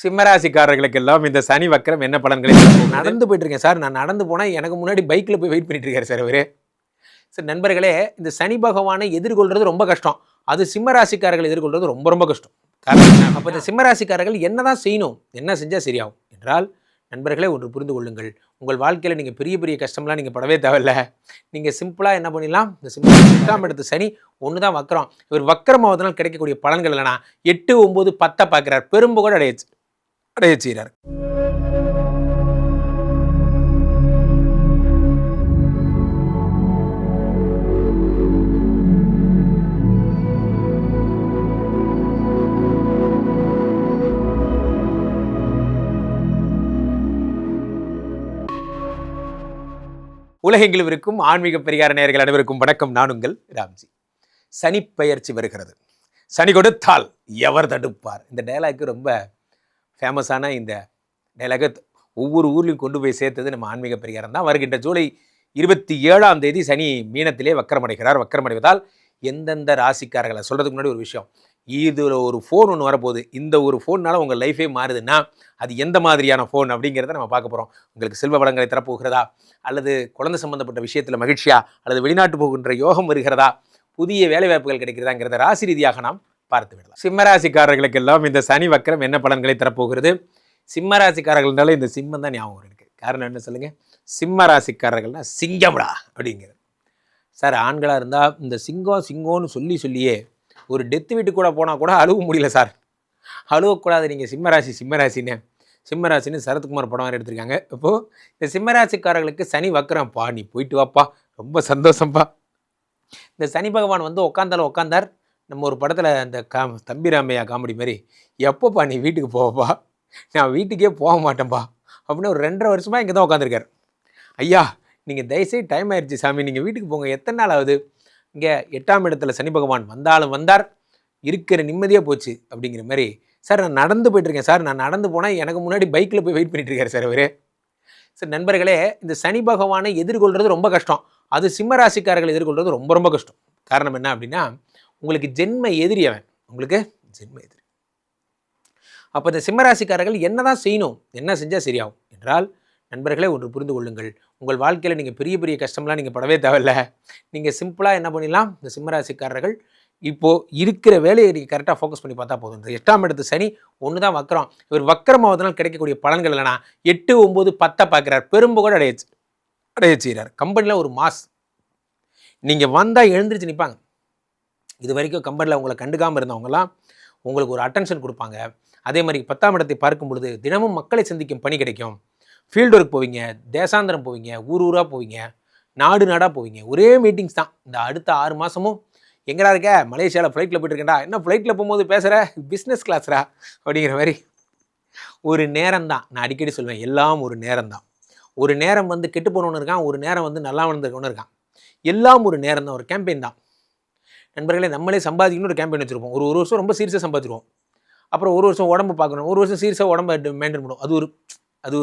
சிம்மராசிக்காரர்களுக்கெல்லாம் இந்த சனி வக்கரம் என்ன பலன்களை நடந்து போயிட்டு இருக்கேன் சார். நான் நடந்து போனால் எனக்கு முன்னாடி பைக்கில் போய் வெயிட் பண்ணிட்டு இருக்காரு சார் அவரு. சார் நண்பர்களே, இந்த சனி பகவானை எதிர்கொள்றது ரொம்ப கஷ்டம். அது சிம்மராசிக்காரர்கள் எதிர்கொள்றது ரொம்ப ரொம்ப கஷ்டம். காரணம், அப்போ இந்த சிம்மராசிக்காரர்கள் என்னதான் செய்யணும், என்ன செஞ்சால் சரியாகும் என்றால், நண்பர்களே ஒன்று புரிந்து கொள்ளுங்கள். உங்கள் வாழ்க்கையில் நீங்கள் பெரிய பெரிய கஷ்டம்லாம் நீங்கள் படவே தேவையில்லை. நீங்கள் சிம்பிளாக என்ன பண்ணிடலாம், இந்த சிம்மம் எடுத்து சனி ஒன்று தான் வக்கரம். இவர் வக்கரமாவதனால் கிடைக்கக்கூடிய பலன்கள் இல்லைனா 8, 9, 10 பார்க்குறார், பெரும்புகழ் அடைய செய்கிறார். உலகெங்கிலும் இருக்கும் ஆன்மீக பெரியார நேயர்கள் அனைவருக்கும் வணக்கம். நான் உங்கள் ராம்ஜி. சனி பெயர்ச்சி வருகிறது. சனி கொடுத்தால் எவர் தடுப்பார்? இந்த டைலாக்கு ரொம்ப ஃபேமஸான இந்த டைலாக ஒவ்வொரு ஊர்லையும் கொண்டு போய் சேர்த்தது நம்ம ஆன்மீக பெரியாரம் தான். வருகின்ற ஜூலை 27ஆம் தேதி சனி மீனத்திலே வக்கரமடைகிறார். வக்கரமடைவதால் எந்தெந்த ராசிக்காரர்களை சொல்கிறதுக்கு முன்னாடி ஒரு விஷயம், இதில் ஒரு ஃபோன் ஒன்று வரப்போகுது. இந்த ஒரு ஃபோன்னால உங்கள் லைஃபே மாறுதுன்னா அது எந்த மாதிரியான ஃபோன் அப்படிங்கிறத நம்ம பார்க்க போகிறோம். உங்களுக்கு செல்வ வளங்களை தரப்போகிறதா, அல்லது குழந்தை சம்பந்தப்பட்ட விஷயத்தில் மகிழ்ச்சியா, அல்லது வெளிநாட்டு போகின்ற யோகம் வருகிறதா, புதிய வேலைவாய்ப்புகள் கிடைக்கிறதாங்கிறத ராசி ரீதியாக நாம் பார்த்து விடலாம். சிம்மராசிக்காரர்களுக்கெல்லாம் இந்த சனி வக்கரம் என்ன பலன்களை தரப்போகிறது? சிம்மராசிக்காரர்கள்னால இந்த சிம்மம் தான் ஞாபகம் இருக்குது. காரணம் என்ன சொல்லுங்கள்? சிம்மராசிக்காரர்கள்னா சிங்கம்டா அப்படிங்கிறது. சார், ஆண்களாக இருந்தால் இந்த சிங்கம்னு சொல்லியே ஒரு டெத்து வீட்டுக்கு கூட போனால் கூட அழுவ முடியல சார். அழுவக்கூடாது. நீங்கள் சிம்மராசின்னு சரத்குமார் படம் வேறு எடுத்திருக்காங்க. இப்போது இந்த சிம்மராசிக்காரர்களுக்கு சனி வக்கரம்ப்பா, நீ போயிட்டு வாப்பா, ரொம்ப சந்தோஷம்ப்பா. இந்த சனி பகவான் வந்து உட்காந்தார். நம்ம ஒரு படத்தில் இந்த தம்பி ராமையா காமெடி மாதிரி, எப்போப்பா நீ வீட்டுக்கு போவப்பா, நான் வீட்டுக்கே போக மாட்டேன்ப்பா அப்படின்னு ஒரு 2.5 வருஷமாக இங்கே தான் உட்காந்துருக்கார். ஐயா, நீங்கள் தயவுசெய்து டைம் ஆயிடுச்சு சாமி, நீங்கள் வீட்டுக்கு போங்க, எத்தனை நாள் ஆகுது? இங்கே 8ஆம் இடத்துல சனி பகவான் வந்தார், இருக்கிற நிம்மதியாக போச்சு அப்படிங்கிற மாதிரி. சார், நான் நடந்து போயிட்டுருக்கேன் சார். நான் நடந்து போனால் எனக்கு முன்னாடி பைக்கில் போய் வெயிட் பண்ணிட்டு இருக்காரு சார் அவரு. சார் நண்பர்களே, இந்த சனி பகவானை எதிர்கொள்கிறது ரொம்ப கஷ்டம். அது சிம்மராசிக்காரர்கள் எதிர்கொள்கிறது ரொம்ப ரொம்ப கஷ்டம். காரணம் என்ன அப்படின்னா, உங்களுக்கு ஜென்ம எதிரி அவன். உங்களுக்கு ஜென்ம எதிரி. அப்போ இந்த சிம்மராசிக்காரர்கள் என்ன தான் செய்யணும், என்ன செஞ்சால் சரியாகும் என்றால், நண்பர்களே ஒன்று புரிந்து கொள்ளுங்கள். உங்கள் வாழ்க்கையில் நீங்கள் பெரிய பெரிய கஷ்டம்லாம் நீங்கள் படவே தேவையில்லை. நீங்கள் சிம்பிளாக என்ன பண்ணிடலாம், இந்த சிம்மராசிக்காரர்கள் இப்போது இருக்கிற வேலையை நீங்கள் கரெக்டாக ஃபோக்கஸ் பண்ணி பார்த்தா போதும். இந்த 8ஆம் இடத்து சனி ஒன்று தான் வக்கரம். இவர் வக்கரமாவதனால் கிடைக்கக்கூடிய பலன்கள் இல்லைனா 8, 9, 10 பார்க்குறார், பெரும்புகழ் அடைய செய்கிறார். கம்பெனியில் ஒரு மாஸ். நீங்கள் வந்தால் எழுந்திரிச்சு நிற்பாங்க. இது வரைக்கும் கம்பெனியில் உங்களை கண்டுக்காமல் இருந்தவங்களாம் உங்களுக்கு ஒரு அட்டென்ஷன் கொடுப்பாங்க. அதே மாதிரி 10ஆம் இடத்தை பார்க்கும் பொழுது தினமும் மக்களை சந்திக்கும் பணி கிடைக்கும். ஃபீல்டு ஒர்க் போவீங்க, தேசாந்திரம் போவீங்க, ஊராக போவீங்க, நாடாக போவீங்க. ஒரே மீட்டிங்ஸ் தான். இந்த அடுத்த 6 மாதமும் எங்கடா இருக்க? மலேசியாவில் ஃப்ளைட்டில் போய்ட்டுருக்கேன்டா. என்ன ஃப்ளைட்டில் போகும்போது பேசுகிற? பிஸ்னஸ் கிளாஸ்ரா அப்படிங்கிற மாதிரி ஒரு நேரம் தான். நான் அடிக்கடி சொல்வேன், எல்லாம் ஒரு நேரம் தான். ஒரு நேரம் வந்து கெட்டு போனவனு இருக்கான், ஒரு நேரம் வந்து நல்லா வளர்ந்துருக்கவனு இருக்கான். எல்லாம் ஒரு நேரம் தான், ஒரு கேம்பெயின் தான். நண்பர்களே, நம்மளே சம்பாதிக்கணும் ஒரு கேம்பெயின் வச்சுருப்போம். ஒரு வருஷம் ரொம்ப சீரியஸாக சம்பாதிச்சிருவோம். அப்புறம் ஒரு வருஷம் உடம்பு பார்க்கணும், ஒரு வருஷம் சீரியஸாக உடம்பை மெயின்டைன் பண்ணுவோம். அது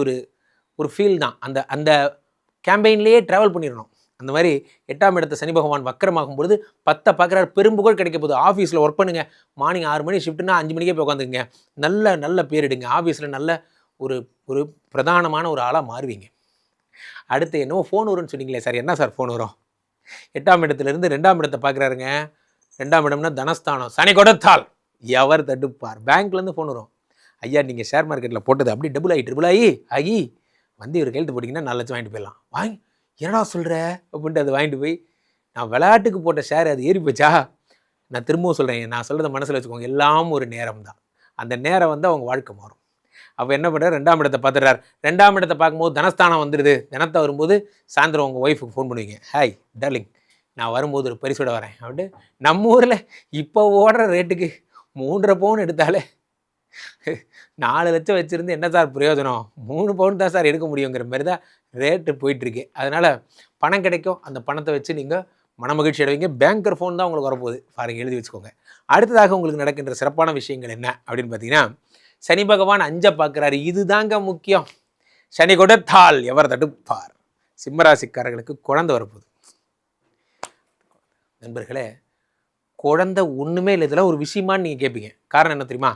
ஒரு ஃபீல் தான். அந்த கேம்பெயின்லேயே ட்ராவல் பண்ணிடணும். அந்த மாதிரி 8ஆம் இடத்த சனி பகவான் வக்கரமாகும் பொழுது 10 பார்க்குறாரு, பெரும்புகழ் கிடைக்க போகுது. ஆஃபீஸில் ஒர்க் பண்ணுங்கள். மார்னிங் 6 மணி ஷிஃப்ட்னா 5 மணிக்கே போய் உட்காந்துங்க. நல்ல பேர் எடுங்க. ஆஃபீஸில் நல்ல ஒரு பிரதானமான ஒரு ஆளாக மாறுவீங்க. அடுத்து என்னவோ ஃபோன் வரும்னு சொன்னீங்களே சார், என்ன சார் ஃபோன் வரும்? 8ஆம் இடத்துலேருந்து 2ஆம் இடத்தை பார்க்குறாருங்க. 2ஆம் இடம்னா தனஸ்தானம். சனி கொடுத்தால் எவர் தடுப்பார்? பேங்க்லேருந்து ஃபோன் வரும். ஐயா, நீங்கள் ஷேர் மார்க்கெட்டில் போட்டது அப்படி டபுள் ஆகி வந்து இவர் கையெழுத்து போட்டிங்கன்னா 4 லட்சம் வாங்கிட்டு போயிடலாம். என்னடா சொல்கிற அப்படின்ட்டு அதை வாங்கிட்டு போய், நான் விளையாட்டுக்கு போட்ட ஷேர் அது ஏறி போச்சா? நான் திரும்பவும் சொல்கிறேன், நான் சொல்கிறத மனசில் வச்சுக்கோங்க. எல்லாம் ஒரு நேரம் தான். அந்த நேரம் வந்து அவங்க வாழ்க்கை மாறும். அப்போ என்ன பண்ணுறாரு, 2ஆம் இடத்தை பார்த்துடுறார். 2ஆம் இடத்தை பார்க்கும்போது தனஸ்தானம் வந்துடுது. தனத்தை வரும்போது சாயந்தரம் உங்கள் ஒய்ஃபுக்கு ஃபோன் பண்ணுவீங்க. ஹாய் டார்லிங், நான் வரும்போது ஒரு பரிசோட வரேன் அப்படின்ட்டு. நம்ம ஊரில் இப்போ ஓடுற ரேட்டுக்கு 3.5 பவுன் எடுத்தாலே 4 லட்சம் வச்சுருந்து என்ன சார் பிரயோஜனம்? 3 பவுன் தான் சார் எடுக்க முடியுங்கிற மாதிரி தான் ரேட்டு போயிட்டுருக்கு. அதனால் பணம் கிடைக்கும். அந்த பணத்தை வச்சு நீங்கள் மனமகிழ்ச்சி அடைவீங்க. பேங்கர் ஃபோன் தான் உங்களுக்கு வரப்போகுது. பாருங்கள், எழுதி வச்சுக்கோங்க. அடுத்ததாக உங்களுக்கு நடக்கின்ற சிறப்பான விஷயங்கள் என்ன அப்படின்னு பார்த்தீங்கன்னா, சனி பகவான் 5 பார்க்குறாரு. இது தாங்க முக்கியம். சனி கொடுத்தால் எவர் தடுப்பார்? சிம்மராசிக்காரர்களுக்கு குழந்தை வரப்போகுது. நண்பர்களே, குழந்தை ஒன்றுமே இல்லை, இதெல்லாம் ஒரு விஷயமானு நீங்கள் கேட்பீங்க. காரணம் என்ன தெரியுமா?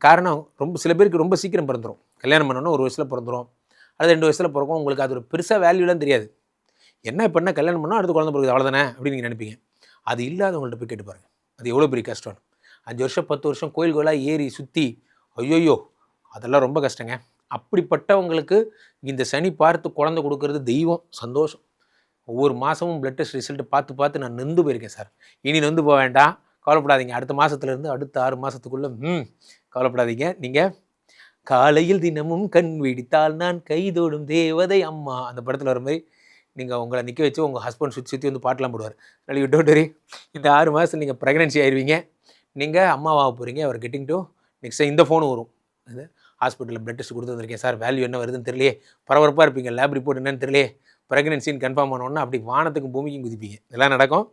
காரணம் சில பேருக்கு ரொம்ப சீக்கிரம் பிறந்துடும். கல்யாணம் பண்ணோன்னா 1 வயசில் பிறந்துடும், அது 2 வயசில் பிறக்கும். உங்களுக்கு அது ஒரு பெருசாக வேல்யூலாம் தெரியாது. என்ன இப்போ என்ன கல்யாணம் பண்ணால் அடுத்து குழந்தை பிறகு அவ்வளோதானே அப்படின்னு நீங்கள் நினைப்பீங்க. அது இல்லாதவங்கள்ட்ட போய் கேட்டு பாருங்கள், அது எவ்வளோ பெரிய கஷ்டம். 5 வருஷம் 10 வருஷம் கோயில் கோயிலாக ஏறி சுற்றி ஐயோயோ அதெல்லாம் ரொம்ப கஷ்டங்க. அப்படிப்பட்டவங்களுக்கு இந்த சனி பார்த்து குழந்தை கொடுக்கறது தெய்வம், சந்தோஷம். ஒவ்வொரு மாதமும் பிளட் டெஸ்ட் ரிசல்ட் பார்த்து நான் நொந்து போயிருக்கேன் சார். இனி நொந்து போக வேண்டாம், கவலைப்படாதீங்க. அடுத்த மாதத்துலேருந்து அடுத்த 6 மாதத்துக்குள்ளே கவலைப்படாதீங்க. நீங்கள் காலையில் தினமும் கண் விடித்தால் நான் கைதோடும் தேவதை அம்மா அந்த படத்தில் வர மாதிரி நீங்கள் உங்களை நிற்க வச்சு உங்கள் ஹஸ்பண்ட் சுற்றி வந்து பாட்டெலாம் போடுவார். அதனால் யூ டோன்ட் வரி, இந்த 6 மாதத்தில் நீங்கள் ப்ரெக்னன்சி ஆயிடுவீங்க. நீங்கள் அம்மாவாக போகிறீங்க. அவர் கெட்டிங் டு நெக்ஸ்ட் இந்த ஃபோனும் வரும். அது ஹாஸ்பிட்டலில் பிளட் டெஸ்ட் கொடுத்து வந்திருக்கேன் சார், வேல்யூ என்ன வருதுன்னு தெரியலையே, பரபரப்பாக இருப்பீங்க, லேப் ரிப்போர்ட் என்னன்னு தெரியலையே, ப்ரெக்னன்சின்னு கன்ஃபார்ம் பண்ணோன்னா அப்படி வானத்துக்கும் பூமிக்கும் குதிப்பீங்க. இதெல்லாம் நடக்கும்.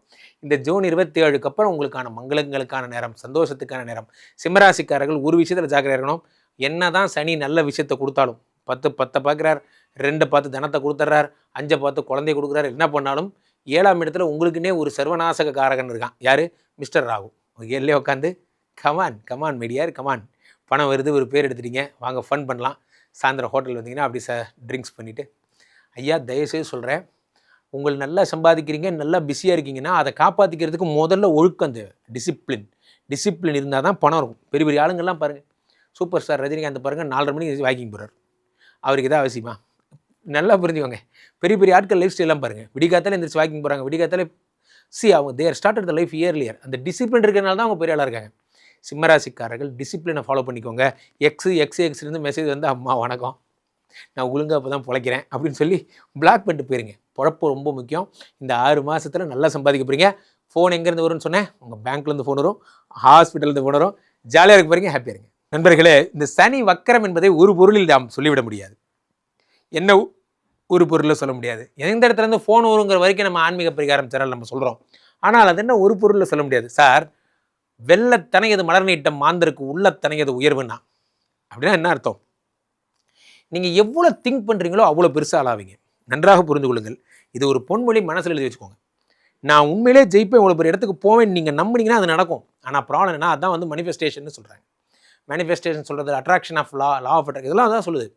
இந்த ஜூன் 27க்கு அப்புறம் உங்களுக்கான மங்களங்களுக்கான நேரம், சந்தோஷத்துக்கான நேரம். சிம்மராசிக்காரர்கள் ஒரு விஷயத்தில் ஜாக்கிரதையாக இருக்கணும். என்ன தான் சனி நல்ல விஷயத்தை கொடுத்தாலும் 10 பார்க்குறார், 2 பார்த்து தனத்தை கொடுத்துட்றார், 5 பார்த்து குழந்தைய கொடுக்குறாரு, என்ன பண்ணாலும் 7ஆம் இடத்துல உங்களுக்குன்னே ஒரு சர்வநாசக காரகன் இருக்கான். யார்? மிஸ்டர் ராகு. எல்லே உட்காந்து கமான் மெடியார் கமான், பணம் வருது, ஒரு பேர் எடுத்துட்டீங்க, வாங்க ஃபன் பண்ணலாம். சாயந்தரம் ஹோட்டல் வந்தீங்கன்னா அப்படி ட்ரிங்க்ஸ் பண்ணிவிட்டு, ஐயா தயவுசெய்து சொல்கிறேன், உங்களுக்கு நல்லா சம்பாதிக்கிறீங்க, நல்லா பிஸியாக இருக்கீங்கன்னா அதை காப்பாற்றிக்கிறதுக்கு முதல்ல ஒழுக்கம் தேவை, டிசிப்ளின் இருந்தால் தான் பணம் இருக்கும். பெரிய பெரிய ஆளுங்கள்லாம் பாருங்கள், சூப்பர் ஸ்டார் ரஜினிகாந்த் பாருங்கள், 4:30 மணிக்கு வாக்கிங் போகிறார். அவருக்கு எதாவது அவசியமா? நல்லா புரிஞ்சுக்கோங்க. பெரிய பெரிய ஆட்கள் லைஃப் ஸ்டைலாம் பாருங்கள், விடிகாத்தால எந்திரிச்சு வாக்கிங் போகிறாங்க, விடிகாத்தால அவங்க தேர் ஸ்டார்டட் த லைஃப் இயர்லியர். அந்த டிசிப்ளின் இருக்கிறனால தான் அவங்க பெரிய ஆளாக இருக்காங்க. சிம்மராசிக்காரர்கள் டிசிப்ளினை ஃபாலோ பண்ணிக்கோங்க. எக்ஸ்லேருந்து மெசேஜ் வந்து அம்மா வணக்கம், நான் ஒழுங்காக இப்போ தான் பிழைக்கிறேன் அப்படின்னு சொல்லி பிளாக் பண்ணிட்டு போயிருங்க. பொழப்பு ரொம்ப முக்கியம். இந்த 6 மாதத்தில் நல்லா சம்பாதிக்க போகிறீங்க. ஃபோன் எங்கேருந்து வரும்னு சொன்னேன், உங்கள் பேங்க்லேருந்து ஃபோன் வரும், ஹாஸ்பிட்டல்லேருந்து ஃபோன் வரும். ஜாலியாக இருக்க போகிறீங்க, ஹாப்பியாக இருங்க. நண்பர்களே, இந்த சனி வக்கரம் என்பதை ஒரு பொருளில் நாம் சொல்லிவிட முடியாது. என்ன ஒரு பொருளில் சொல்ல முடியாது. எந்த இடத்துலேருந்து ஃபோன் வருங்கிற வரைக்கும் நம்ம ஆன்மீக பரிகாரம் சேனல் நம்ம சொல்கிறோம். ஆனால் அது என்ன ஒரு பொருளில் சொல்ல முடியாது. சார், வெள்ளத்தனையது மலர் நீட்டம் மாந்தருக்கு உள்ளத்தனையது உயர்வுன்னா அப்படின்னா என்ன அர்த்தம்? நீங்கள் எவ்வளோ திங்க் பண்ணுறீங்களோ அவ்வளோ பெருசாக ஆளாவீங்க. நன்றாக புரிந்து கொள்ளுங்கள். இது ஒரு பொன்மொழி, மனசில் எழுதி வச்சுக்கோங்க. நான் உண்மையிலே ஜெயிப்பேன், இவ்வளோ பெரிய இடத்துக்கு போவேன் நீங்கள் நம்பினீங்கன்னா அது நடக்கும். ஆனால் ப்ராப்ளம் என்ன, அதான் வந்து மனிஃபெஸ்டேஷன் சொல்கிறாங்க. மேனிஃபெஸ்டேஷன் சொல்கிறது attraction of law of attraction, இதெல்லாம் அதான் சொல்லுது.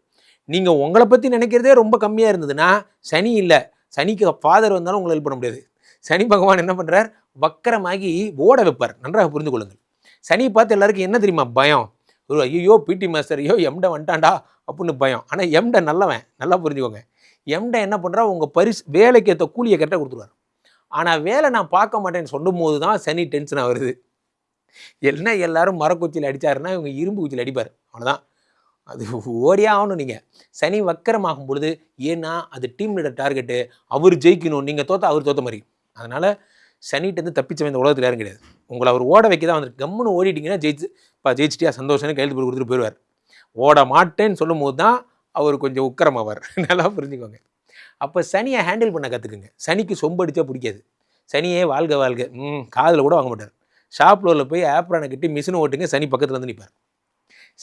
நீங்கள் உங்களை பற்றி நினைக்கிறதே ரொம்ப கம்மியாக இருந்ததுன்னா சனி இல்லை, சனிக்கு ஃபாதர் வந்தாலும் உங்களை ஹெல்ப் பண்ண முடியாது. சனி பகவான் என்ன பண்ணுறார், வக்கரமாகி ஓட வைப்பார். நன்றாக புரிந்து கொள்ளுங்கள். சனி பார்த்து எல்லாருக்கும் என்ன தெரியுமா பயம்? ஒரு ஐயோ பிடி மாஸ்டர், ஐயோ எம்ட வந்துட்டான்டா அப்படின்னு பயம். ஆனால் எம்ட நல்லவன், நல்லா புரிஞ்சுக்கோங்க. எம்ட என்ன பண்ணுறா, உங்கள் வேலைக்கு ஏற்ற கூலியை கரெக்டாக கொடுத்துருவார். ஆனால் வேலை நான் பார்க்க மாட்டேன்னு சொல்லும் போது தான் சனி டென்ஷனாக வருது. என்ன எல்லாரும் மரக்குச்சியில் அடித்தாருன்னா இவங்க இரும்பு குச்சியில் அடிப்பார், அவ்வளோதான். அது ஓடியே ஆகணும். நீங்கள் சனி வக்கரமாகும் பொழுது, ஏன்னா அது டீம் லீடர் டார்கெட்டு, அவர் ஜெயிக்கணும், நீங்கள் தோற்ற அவர் தோற்ற மாதிரி. அதனால் சனிகிட்டேருந்து தப்பிச்சவன் இந்த உலகத்தில் யாரும் கிடையாது. உங்களை அவர் ஓட வைக்க தான் வந்துருக்கு. கம்முன்னு ஓடிட்டிங்கன்னா ஜெயிச்சிட்டியா சந்தோஷம்னு கையெழுத்து போட்டு கொடுத்துட்டு போயிடுவார். ஓட மாட்டேன்னு சொல்லும் போது தான் அவர் கொஞ்சம் உக்கரமாவார். நல்லா புரிஞ்சுக்கோங்க. அப்போ சனியை ஹேண்டில் பண்ண கற்றுக்குங்க. சனிக்கு சொம்பு அடித்தா பிடிக்காது. சனியே வாழ்க காதில் கூட வாங்க மாட்டார். ஷாப் ஃப்ளோரில் போய் ஆப்ரானை கட்டி மிஷின் ஓட்டுங்க, சனி பக்கத்தில் வந்து நிற்பார்.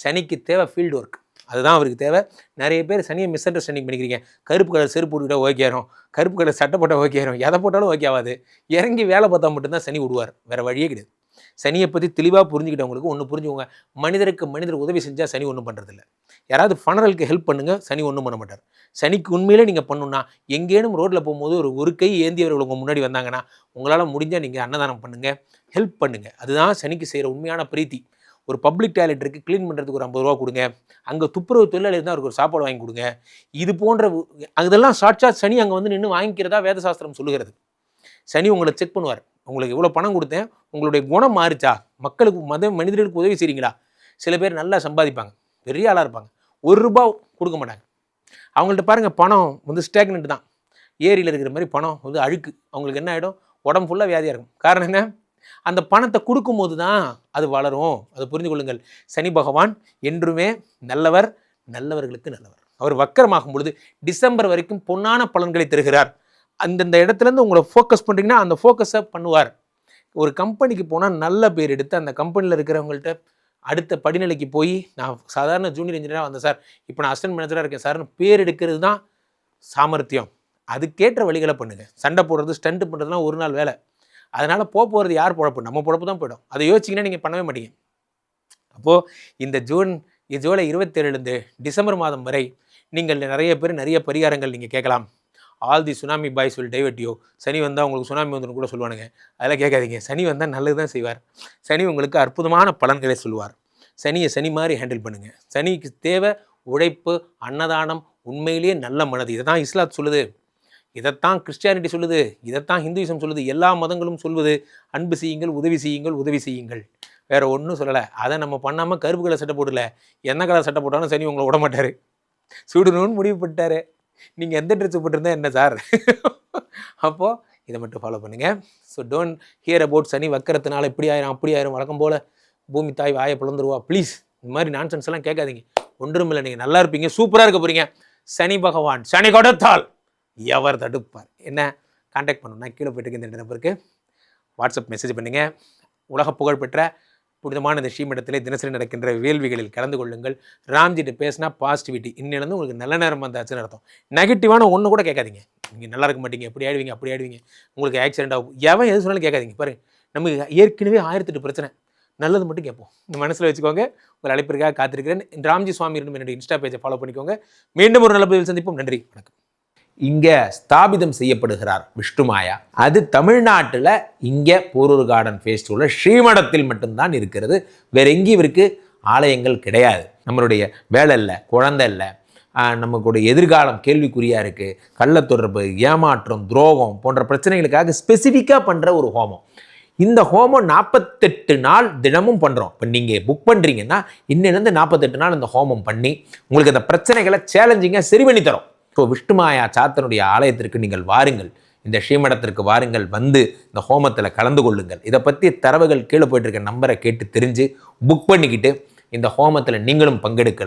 சனிக்கு தேவை ஃபீல்டு ஒர்க், அதுதான் அவருக்கு தேவை. நிறைய பேர் சனியை மிஸ் அண்டர்ஸ்டாண்டிங் பண்ணிக்கிறீங்க. கருப்பு கலர் செருப்பு போட்டுக்கிட்டால் ஓகேரும், கருப்பு கலர் சட்டை போட்டால் ஓகேரும், எதை போட்டாலும் ஓகே ஆகாது. இறங்கி வேலை பார்த்தா மட்டும்தான் சனி விடுவார், வேறு வழியே கிடையாது. சனியை பற்றி தெளிவாக புரிஞ்சுக்கிட்டவங்களுக்கு ஒன்று புரிஞ்சுக்கோங்க, மனிதர் உதவி செஞ்சால் சனி ஒன்றும் பண்ணுறதில்ல. யாராவது ஃபனரலுக்கு ஹெல்ப் பண்ணுங்கள், சனி ஒன்றும் பண்ண மாட்டார். சனிக்கு உண்மையிலே நீங்கள் பண்ணணுன்னா, எங்கேனும் ரோட்டில் போகும்போது ஒரு கை ஏந்தியவர்கள் உங்கள் முன்னாடி வந்தாங்கன்னா உங்களால் முடிஞ்சால் நீங்கள் அன்னதானம் பண்ணுங்கள், ஹெல்ப் பண்ணுங்கள். அதுதான் சனிக்கு செய்கிற உண்மையான பிரீத்தி. ஒரு பப்ளிக் டாய்லெட் இருக்குது, க்ளீன் பண்ணுறதுக்கு ஒரு 50 ரூபா கொடுங்க. அங்கே துப்புரவு தொழிலாளி இருந்தால் அவருக்கு ஒரு சாப்பாடு வாங்கி கொடுங்க. இது போன்ற அதெல்லாம் சாட்சாத் சனி அங்கே வந்து நின்று வாங்கிக்கிறதா வேதசாஸ்திரம் சொல்லுகிறது. சனி உங்களை செக் பண்ணுவார். உங்களுக்கு இவ்வளோ பணம் கொடுத்தேன், உங்களுடைய குணம் மாறிச்சா, மக்களுக்கு மனிதர்களுக்கு உதவி செய்கிறீங்களா? சில பேர் நல்லா சம்பாதிப்பாங்க, பெரிய ஆளாக இருப்பாங்க, 1 ரூபா கொடுக்க மாட்டாங்க. அவங்கள்ட்ட பாருங்கள், பணம் வந்து ஸ்டேக்னெண்ட் தான், ஏரியில் இருக்கிற மாதிரி பணம் வந்து அழுக்கு. அவங்களுக்கு என்ன ஆகிடும், உடம்பு ஃபுல்லாக வியாதியாக இருக்கும். காரணம் என்ன, அந்த பணத்தை கொடுக்கும்போது தான் அது வளரும். அதை புரிந்து கொள்ளுங்கள். சனி பகவான் என்றுமே நல்லவர், நல்லவர்களுக்கு நல்லவர். அவர் வக்கரமாகும் பொழுது டிசம்பர் வரைக்கும் பொன்னான பலன்களை தருகிறார். அந்தந்த இடத்துலேருந்து உங்களை ஃபோக்கஸ் பண்ணுறீங்கன்னா அந்த ஃபோக்கஸை பண்ணுவார். ஒரு கம்பெனிக்கு போனால் நல்ல பேர் எடுத்து அந்த கம்பெனியில் இருக்கிறவங்கள்ட்ட அடுத்த படிநிலைக்கு போய், நான் சாதாரண ஜூனியர் இன்ஜினியராக வந்தேன் சார், இப்போ நான் அசிஸ்டன்ட் மேனேஜராக இருக்கேன் சார்னு பேர் எடுக்கிறது தான் சாமர்த்தியம். அதுக்கேற்ற வழிகளை பண்ணுங்கள். சண்டை போடுறது, ஸ்டண்ட் பண்ணுறதுலாம் ஒரு நாள் வேலை. அதனால் போகிறது யார் பொழப்பு, நம்ம பொழப்பு தான் போய்டும். அதை யோசிச்சிங்கன்னா நீங்கள் பண்ணவே மாட்டீங்க. அப்போது இந்த ஜூலை 27 டிசம்பர் மாதம் வரை நீங்கள் நிறைய பேர் நிறைய பரிகாரங்கள் நீங்கள் கேட்கலாம். All the tsunami boys will divert you. Shani வந்தால் உங்களுக்கு சுனாமி வந்துடும் கூட சொல்லுவானுங்க. அதெல்லாம் கேட்காதீங்க. சனி வந்தால் நல்லது தான் செய்வார். சனி உங்களுக்கு அற்புதமான பலன்களை சொல்லுவார். சனியை சனி மாதிரி ஹேண்டில் பண்ணுங்கள். சனிக்கு தேவை உழைப்பு, அன்னதானம், உண்மையிலேயே நல்ல மனது. இதை தான் இஸ்லாம் சொல்லுது, இதைத்தான் கிறிஸ்டியானிட்டி சொல்லுது, இதைத்தான் ஹிந்துயிசம் சொல்லுது, எல்லா மதங்களும் சொல்வது அன்பு செய்யுங்கள், உதவி செய்யுங்கள், உதவி செய்யுங்கள். வேறு ஒன்றும் சொல்லலை. அதை நம்ம பண்ணாமல் கருப்பு கலர் சட்டை போடல, என்ன கலர் சட்டை போட்டாலும் சனி உங்களை விட மாட்டார். சுடணும்னு முடிவு பண்ணிட்டாரு. நீங்கள் எந்த ட்ரெஸ் போட்டிருந்தா என்ன சார்? அப்போது இதை மட்டும் ஃபாலோ பண்ணுங்கள். ஸோ டோன்ட் ஹியர் அபவுட் சனி வக்கரத்தினால இப்படி ஆயிரும் அப்படி ஆயிரும், வழக்கம் போல் பூமி தாய் வாயை பிளந்துருவா. ப்ளீஸ் இந்த மாதிரி நான்சென்ஸ் எல்லாம் கேட்காதீங்க. ஒன்றும் இல்லை, நீங்கள் நல்லா இருப்பீங்க, சூப்பராக இருக்க போகிறீங்க. சனி பகவான் சனி கொடுத்தால் எவர் தடுப்பார்? என்ன கான்டாக்ட் பண்ணணும்னா கீழே போய்ட்டு இந்த நம்பருக்கு வாட்ஸ்அப் மெசேஜ் பண்ணுங்கள். உலக புகழ்பெற்ற புனிதமான இந்த ஸ்ரீமடத்திலே தினசரி நடக்கின்ற வேள்விகளில் கலந்து கொள்ளுங்கள். ராம்ஜிட்டு பேசினா பாசிட்டிவிட்டி. இன்னிலேருந்து உங்களுக்கு நல்ல நேரம் வந்தாச்சுன்னு அர்த்தம். நெகட்டிவான ஒன்று கூட கேட்காதீங்க. நீங்கள் நல்லா இருக்க மாட்டீங்க, எப்படி ஆயிடுவீங்க அப்படி ஆயிடுவீங்க, உங்களுக்கு ஆக்சிடென்ட் ஆகும், எவன் எது சொன்னாலும் கேட்காதீங்க. பாருங்கள், நமக்கு ஏற்கனவே 1008 பிரச்சனை, நல்லது மட்டும் கேட்போம். இந்த மனசில் வச்சுக்கோங்க. உங்கள் அழைப்பிற்காக காத்திருக்கிறேன். ராம்ஜி சுவாமி என்னுடைய இன்ஸ்டா பேஜை ஃபாலோ பண்ணிக்கோங்க. மீண்டும் ஒரு நல்ல பதிவில் சந்திப்போம். நன்றி, வணக்கம். இங்கே ஸ்தாபிதம் செய்யப்படுகிறார் விஷ்ணுமாயா. அது தமிழ்நாட்டில் இங்கே போரூர் கார்டன் ஃபேஸ்டிவலில் ஸ்ரீமடத்தில் மட்டும்தான் இருக்கிறது. வேற எங்கேயும் இவருக்கு ஆலயங்கள் கிடையாது. நம்மளுடைய வேலை இல்லை, குழந்தை இல்லை, நமக்குடைய எதிர்காலம் கேள்விக்குறியாக இருக்குது, கள்ளத்தொடர்பு, ஏமாற்றம், துரோகம் போன்ற பிரச்சனைகளுக்காக ஸ்பெசிஃபிக்காக பண்ணுற ஒரு ஹோமம். இந்த ஹோமம் 48 நாள் தினமும் பண்ணுறோம். இப்போ நீங்கள் புக் பண்ணுறீங்கன்னா இன்னிலேருந்து 48 நாள் இந்த ஹோமம் பண்ணி உங்களுக்கு அந்த பிரச்சனைகளை சேலஞ்சிங்காக சரி பண்ணி தரோம். ஸோ விஷ்ணுமாயா சாத்தனுடைய ஆலயத்திற்கு நீங்கள் வாருங்கள், இந்த ஸ்ரீமடத்திற்கு வாருங்கள், வந்து இந்த ஹோமத்தில் கலந்து கொள்ளுங்கள். இதை பற்றி தரவுகள் கீழே போயிட்டு இருக்க நம்பரை கேட்டு தெரிஞ்சு புக் பண்ணிக்கிட்டு இந்த ஹோமத்தில் நீங்களும் பங்கெடுக்கலாம்.